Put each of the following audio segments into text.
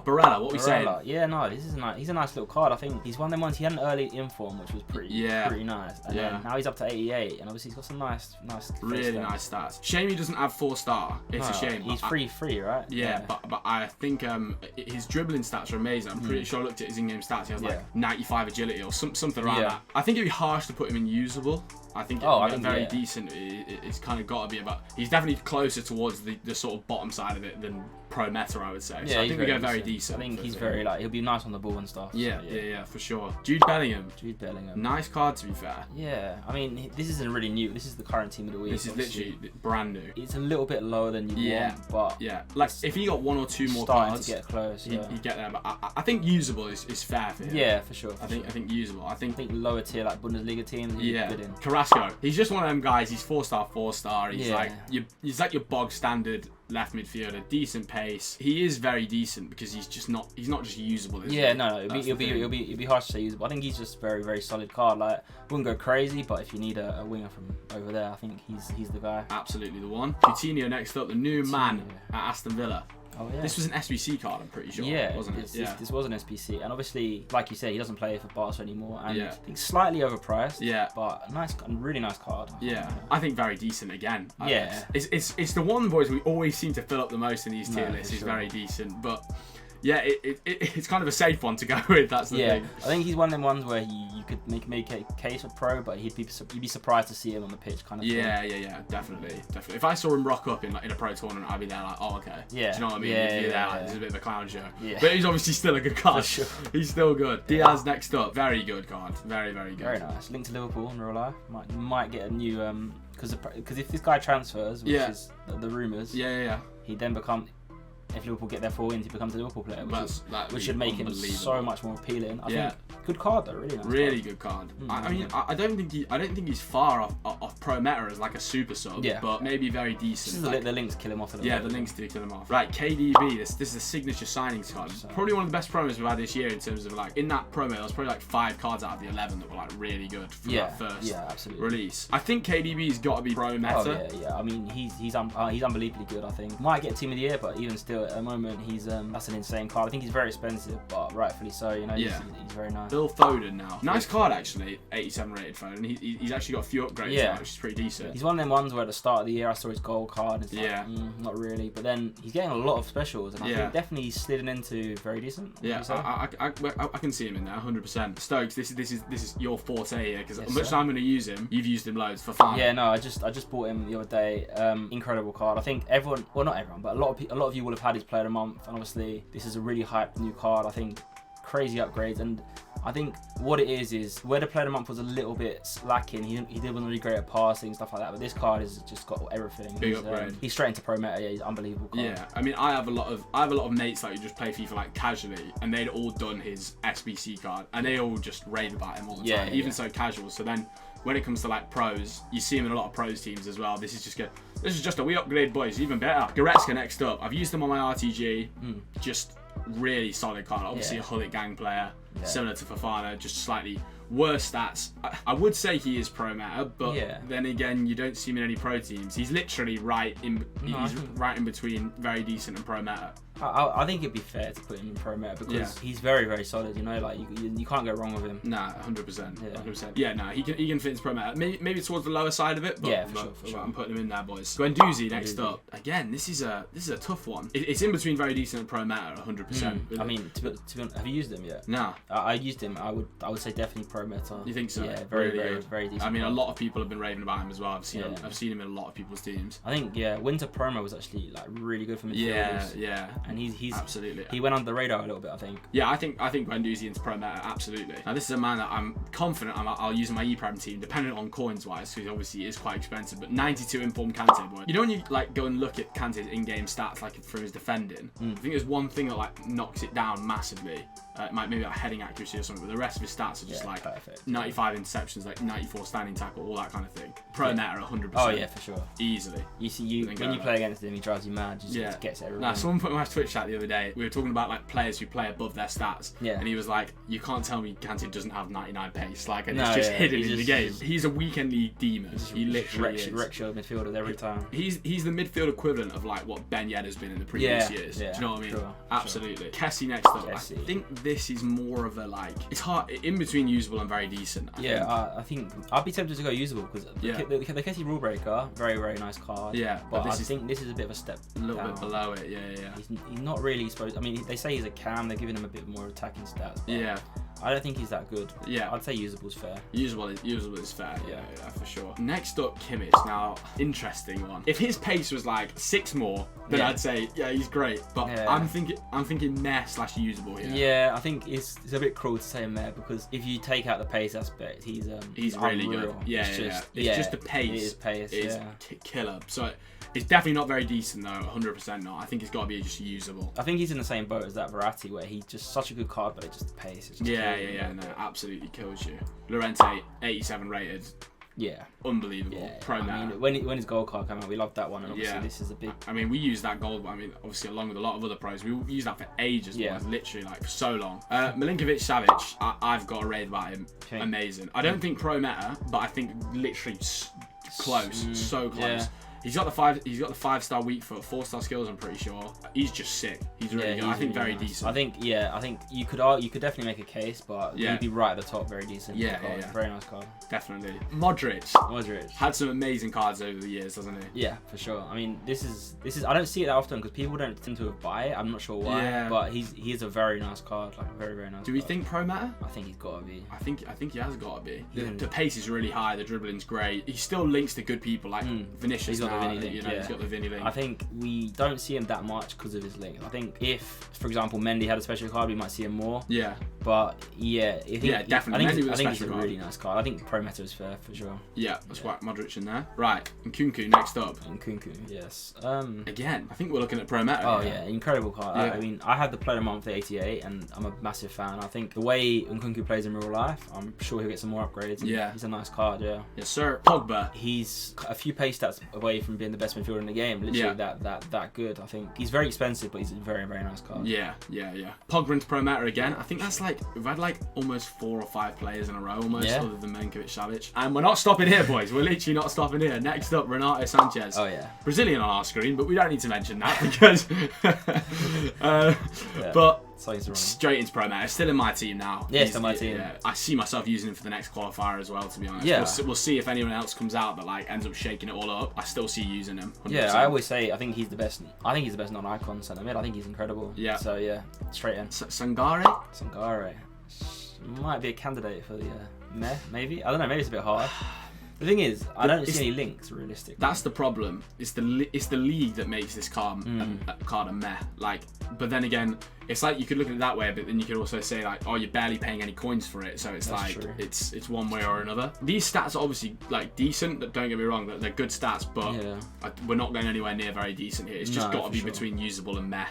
Barella, what we saying? Yeah, no, this is nice. He's a nice little card. I think he's one of them ones. He had an early inform, which was pretty nice. And then now he's up to 88, and obviously he's got some nice really nice stats. Shame he doesn't have 4-star. It's a shame. He's free, right? Yeah, but I think his dribbling stats are amazing. I'm pretty sure I looked at his in-game stats. He has like 95 agility or something around that. I think it'd be harsh to put him in usable. I think very decent. It's kind of got to be about. He's definitely closer towards the sort of bottom side of it than pro meta, I would say. So I think we go very decent. I think he's very he'll be nice on the ball and stuff. Yeah, for sure. Jude Bellingham. Nice card, to be fair. Yeah, I mean, this isn't really new. This is the current team of the week. This is literally brand new. It's a little bit lower than you want, but like if he got 1 or 2 more cards, to get close, he'd get there. But I think usable is fair for him. Yeah, for sure. I think usable. I think lower tier like Bundesliga teams. Good in. Carrasco. He's just one of them guys. He's 4-star. He's like your bog standard left midfielder, decent pace. He is very decent because he's not just usable. It'll be harsh to say usable. I think he's just very, very solid card. Like, wouldn't go crazy, but if you need a winger from over there, I think he's the guy. Absolutely the one. Coutinho next up, the new man at Aston Villa. Oh, yeah. This was an SBC card, I'm pretty sure. Wasn't it? This was an SBC, and obviously, like you said, he doesn't play for Barca anymore, and I think slightly overpriced. But really nice card. I think very decent again. It's the one, boys, we always seem to fill up the most in these tier lists. He's very decent, but. Yeah, it's kind of a safe one to go with. That's the thing. I think he's one of them ones where you could make a case for pro, but you'd be surprised to see him on the pitch, kind of. Yeah, definitely. If I saw him rock up in a pro tournament, I'd be there like, oh, okay. Yeah. Do you know what I mean? This is a bit of a clown show. Yeah. But he's obviously still a good card. For sure. He's still good. Diaz next up, very good card, very, very good. Very nice. Linked to Liverpool in real life. Might get a new because if this guy transfers, which is the rumours. He then becomes. If Liverpool get their 4 wins, he becomes a Liverpool player, which should make him so much more appealing. I think good card though, really nice. Really good card. I mean, I don't think he's far off pro meta as like a super sub, but maybe very decent. The links kill him off. The links do kill him off. Right, KDB. This is a signature signings card. Probably one of the best promos we've had this year in terms of like in that promo. There was probably like 5 cards out of the 11 that were like really good for that first release. I think KDB's got to be pro meta. I mean, he's unbelievably good. I think might get team of the year, but even still. At the moment, he's that's an insane card. I think he's very expensive, but rightfully so. You know, he's very nice. Bill Foden now, nice card actually. 87 rated Foden. He's actually got a few upgrades now, which is pretty decent. He's one of them ones where at the start of the year I saw his gold card. And it's like, not really. But then he's getting a lot of specials, and I think definitely he's slidden into very decent. I can see him in there 100%. Stokes, this is your forte here because as much as I'm going to use him, you've used him loads for fun. Yeah, no, I just bought him the other day. Incredible card. I think everyone, well not everyone, but a lot of you will have had his player of the month, and obviously this is a really hyped new card. I think crazy upgrades, and I think what it is where the player of the month was a little bit lacking. He wasn't really great at passing, stuff like that. But this card has just got everything. Big upgrade. He's straight into pro meta. He's unbelievable card. Yeah, I mean, I have a lot of mates like who just play FIFA like casually, and they'd all done his SBC card, and they all just rave about him all the time. Even so casual. So then when it comes to like pros, you see him in a lot of pros teams as well. This is just a wee upgrade, boys. Even better. Goretzka next up. I've used him on my RTG. Just really solid card. Obviously a Hullet gang player, similar to Fofana, just slightly worse stats. I would say he is pro meta, but then again, you don't see him in any pro teams. He's literally right in between very decent and pro meta. I think it'd be fair to put him in pro meta because he's very, very solid. You know, like you can't go wrong with him. Nah, 100%. 100%. Yeah, no, he can fit into pro meta.Maybe towards the lower side of it. But, for sure. I'm putting him in there, boys. Guendouzi next up. Again, this is a tough one. It's in between very decent and pro meta, 100%. I mean, to be honest, have you used him yet? Nah. I used him. I would say definitely pro meta. You think so? Yeah, very, very, very decent. I mean, a lot of people have been raving about him as well. I've seen him in a lot of people's teams. I think winter promo was actually like really good for midfielders. Yeah. And he's absolutely. He went under the radar a little bit, I think. Yeah, I think Guendouzi into pro meta, absolutely. Now this is a man that I'm confident I'll use in my E-Prem team, depending on coins wise, because obviously it is quite expensive. But 92 informed Kante, boy. You know when you like go and look at Kante's in-game stats, like from his defending, I think there's one thing that like knocks it down massively. maybe like heading accuracy or something, but the rest of his stats are just like perfect. 95 interceptions, like 94 standing tackle, all that kind of thing. Pro meta 100%. Oh yeah, for sure. Easily. When you play against him, he drives you mad. Just gets everyone. Nah, someone put in my Twitch chat the other day. We were talking about like players who play above their stats. Yeah. And he was like, "You can't tell me Kante doesn't have 99 pace. Like, and it's just hidden in the game. He's a weekend league demon. He literally is. Wreck show midfielders every time. He's the midfield equivalent of like what Ben Yedder's been in the previous years. Do you know what I mean? Sure, Absolutely. Kessie next up. Kessie. I think this is more of a like, it's hard in between usable and very decent. I think I'd be tempted to go usable because the Kessie rule breaker, very very nice card. Yeah, but I think this is a bit of a step a little down. bit below it. Yeah. He's not really supposed. I mean, they say he's a cam. They're giving him a bit more attacking stats. But I don't think he's that good. Yeah. I'd say usable's fair. Usable is fair. Yeah, for sure. Next up, Kimmich. Now, interesting one. If his pace was like 6 more, then I'd say he's great. But I'm thinking meh/usable here. Yeah, I think it's a bit cruel to say meh because if you take out the pace aspect, he's really unreal. good. It's just the pace. Is killer. So it's definitely not very decent though. 100% not. I think it's got to be just usable. I think he's in the same boat as that Verratti where he's just such a good card, but it's just the pace. It's just no, absolutely kills you. Lorenzo, 87 rated. Yeah. Unbelievable. Yeah. Pro I mean, when his gold card came out, we loved that one, and obviously this is a big. I mean, we used that gold. I mean, obviously along with a lot of other pros, we used that for ages. Yeah. Literally like for so long. Milinkovic-Savic, I've got a rate about him. Okay. Amazing. I don't think pro meta, but I think literally close, so close. Yeah. He's got the 5-star weak foot, 4-star skills. I'm pretty sure. He's just sick. He's really good. I think very decent. I think you could definitely make a case, but he'd be right at the top. Very decent. Yeah. Very nice card. Definitely. Modric had some amazing cards over the years, hasn't he? Yeah, for sure. I mean, this is. I don't see it that often because people don't tend to buy it. I'm not sure why, but he's a very nice card, like very very nice. Do we think pro meta? I think he's got to be. I think he has got to be. The pace is really high. The dribbling's great. He still links to good people like Vinicius. He's got the Vinny link. I think we don't see him that much because of his link. I think if, for example, Mendy had a special card, we might see him more. Yeah. But definitely. I think he's a really nice card. I think pro meta is fair for sure. Yeah, that's whack Modric in there. Right, and Nkunku next up. Nkunku, yes. Again, I think we're looking at pro meta. Oh yeah, incredible card. Yeah. I mean, I had the player of the month at 88, and I'm a massive fan. I think the way Nkunku plays in real life, I'm sure he'll get some more upgrades. Yeah. He's a nice card. Yeah. Yes, sir. Pogba. He's a few pace stats away from being the best midfielder in the game. Literally that good. I think he's very expensive, but he's a very very nice card. Yeah. Pogba into pro meta again. I think that's like we've had like almost 4 or 5 players in a row almost, other than Milinkovic-Savic. And we're not stopping here, boys. We're literally not stopping here. Next up, Renato Sanches. Oh yeah. Brazilian on our screen, but we don't need to mention that because. But. Straight into pro meta. Still in my team now. Yeah, still my team. Yeah, I see myself using him for the next qualifier as well, to be honest. Yeah. We'll see if anyone else comes out that like ends up shaking it all up. I still see using him. 100%. Yeah, I always say I think he's the best. I think he's the best non-icon centre mid. I think he's incredible. Yeah. So yeah, straight in. Sangare might be a candidate for the maybe. I don't know. Maybe it's a bit hard. The thing is, I don't see any links realistically. That's the problem. It's the league that makes this card a meh. Like, but then again, it's like you could look at it that way, but then you could also say like, oh, you're barely paying any coins for it, so it's that's like true. It's one way or another. These stats are obviously like decent. Don't get me wrong, they're good stats, but we're not going anywhere near very decent here. It's just got to be between usable and meh.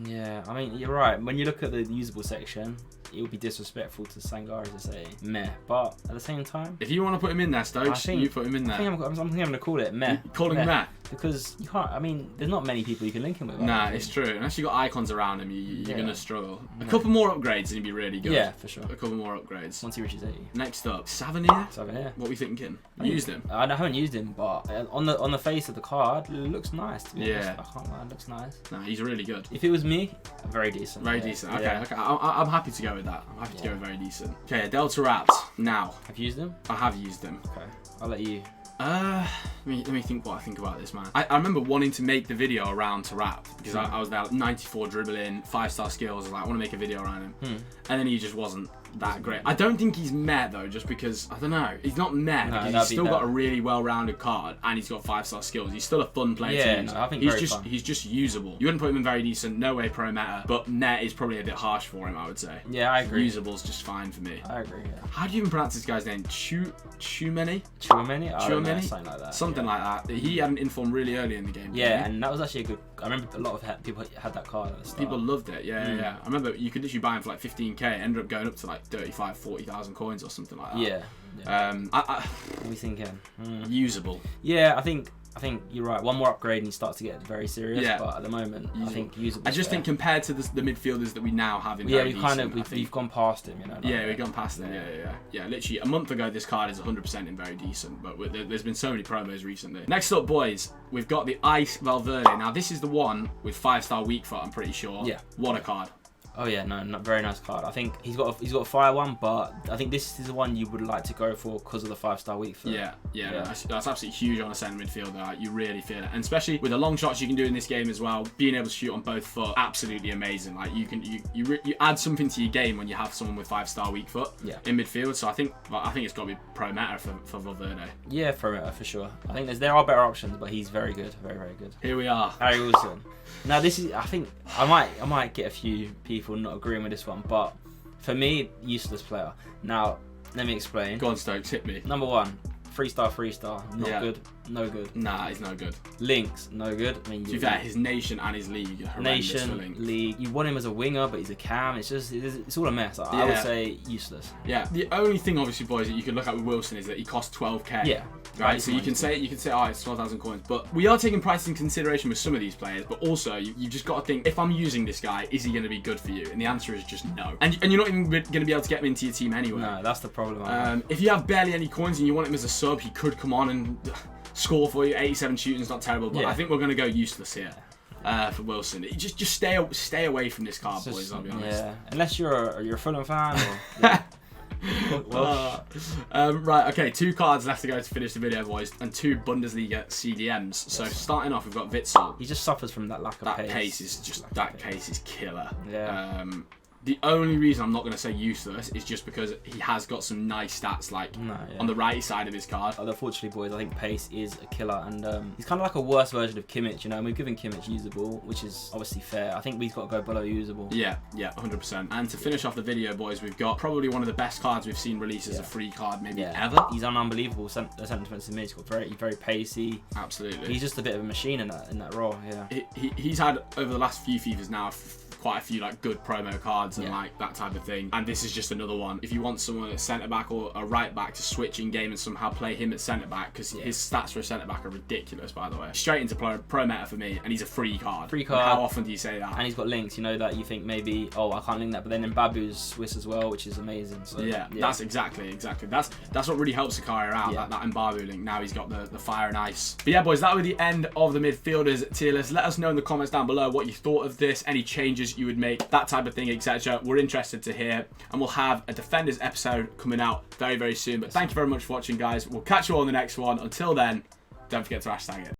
Yeah, I mean, you're right. When you look at the usable section, it would be disrespectful to Sangare to say meh, but at the same time, if you want to put him in there, Stokes, you put him in there. I think I'm going to call it meh. Call him meh. Because you can't. I mean, there's not many people you can link him with. Nah, it's true. Unless you got icons around him, you're gonna struggle. A couple more upgrades and he'd be really good. Yeah, for sure. A couple more upgrades. Once he reaches 80. Next up, Savenir. What are we thinking? Used him? I haven't used him, but on the face of the card, it looks nice. To be honest. I can't lie, it looks nice. Nah, he's really good. If it was me, very decent. Very decent. Okay. I'm happy to go with that. I'm happy to go with very decent. Okay, Delta Raps. Now. Have you used him? I have used him. Okay, I'll let you. Let me think what I think about this, man. I remember wanting to make the video around Tarap because I was there, 94 dribbling, 5-star skills. I was like, I want to make a video around him. And then he just wasn't that great. I don't think he's meh though, just because, I don't know, he's not meh because he's still got a really well-rounded card and he's got 5-star skills. He's still a fun player to use. I think he's just usable. You wouldn't put him in very decent, no way pro meta, but net is probably a bit harsh for him, I would say. Yeah, I agree. Usable's just fine for me. I agree, yeah. How do you even pronounce this guy's name? Chouameni? Something like that. Something like that. He had an inform really early in the game. Yeah, and that was actually a good. I remember a lot of people had that card at the start. People loved it, yeah. I remember you could literally buy him for like 15k, ended up going up to like 35, 40,000 coins or something like that. Yeah. What are we thinking? Usable. Yeah, I think you're right. One more upgrade and you start to get very serious. Yeah. But at the moment, usable. I think usable. I just think compared to the midfielders that we now have in we've gone past him, you know. Yeah, we've gone past him. Yeah. Literally a month ago, this card is 100% in very decent, but there's been so many promos recently. Next up, boys, we've got the Ice Valverde. Now this is the one with 5-star weak foot. I'm pretty sure. Yeah. What a card. Oh yeah, no, not very nice card. I think he's got a fire one, but I think this is the one you would like to go for because of the 5-star weak foot. Yeah. That's absolutely huge on a centre midfielder. Like, you really feel it, and especially with the long shots you can do in this game as well. Being able to shoot on both foot, absolutely amazing. Like you add something to your game when you have someone with 5-star weak foot in midfield. So I think it's got to be pro meta for Valverde. Yeah, pro meta for sure. I think there are better options, but he's very good, very very good. Here we are, Harry Wilson. Now this is, I think I might get a few people not agreeing with this one, but for me, useless player. Now let me explain. Go on, Stokes, hit me. Number 1, 3-star, not good, no good. Nah, he's no good. Links, no good. I mean, to be fair, his nation and his league are horrendous for Links. League. You want him as a winger, but he's a cam. It's all a mess. I would say useless. Yeah. The only thing, obviously, boys, that you could look at with Wilson is that he costs 12k. Yeah. Right. So you can say, oh, it's 12,000 coins, but we are taking price in consideration with some of these players. But also, you've just got to think: if I'm using this guy, is he going to be good for you? And the answer is just no. And you're not even going to be able to get him into your team anyway. No, that's the problem. If you have barely any coins and you want him as a sub, he could come on and score for you. 87 shooting's not terrible, but I think we're going to go useless here for Wilson. Just stay away from this card, boys. I'll be honest. Yeah, unless you're a Fulham fan. Or, right, okay, 2 cards left to go to finish the video, boys, and 2 Bundesliga CDMs. So starting off, we've got Witsel. He just suffers from that lack of pace. That pace is killer. Yeah. The only reason I'm not going to say useless is just because he has got some nice stats, on the right side of his card. Unfortunately, boys, I think pace is a killer, and he's kind of like a worse version of Kimmich, you know. And we've given Kimmich usable, which is obviously fair. I think we've got to go below usable. Yeah, 100%. And to finish off the video, boys, we've got probably one of the best cards we've seen released as a free card maybe ever. He's an unbelievable centre defensive mid. He's got very pacey. Absolutely. He's just a bit of a machine in that role. Yeah. He's had over the last few FIFAs now quite a few good promo cards and that type of thing, and this is just another one. If you want someone at centre back or a right back to switch in game and somehow play him at centre back, because his stats for a centre back are ridiculous, by the way. Straight into pro meta for me, and he's a free card. How often do you say that? And he's got links, you know, that you think maybe, oh, I can't link that, but then Mbabu's Swiss as well, which is amazing. So that's exactly. That's what really helps Sakaya out. That Mbabu link. Now he's got the fire and ice. But yeah, boys, that was the end of the midfielders tier list. Let us know in the comments down below what you thought of this, any changes you would make, that type of thing, etc. We're interested to hear, and we'll have a defenders episode coming out very soon. But thank you very much for watching, guys. We'll catch you all in the next one. Until then, don't forget to hashtag it.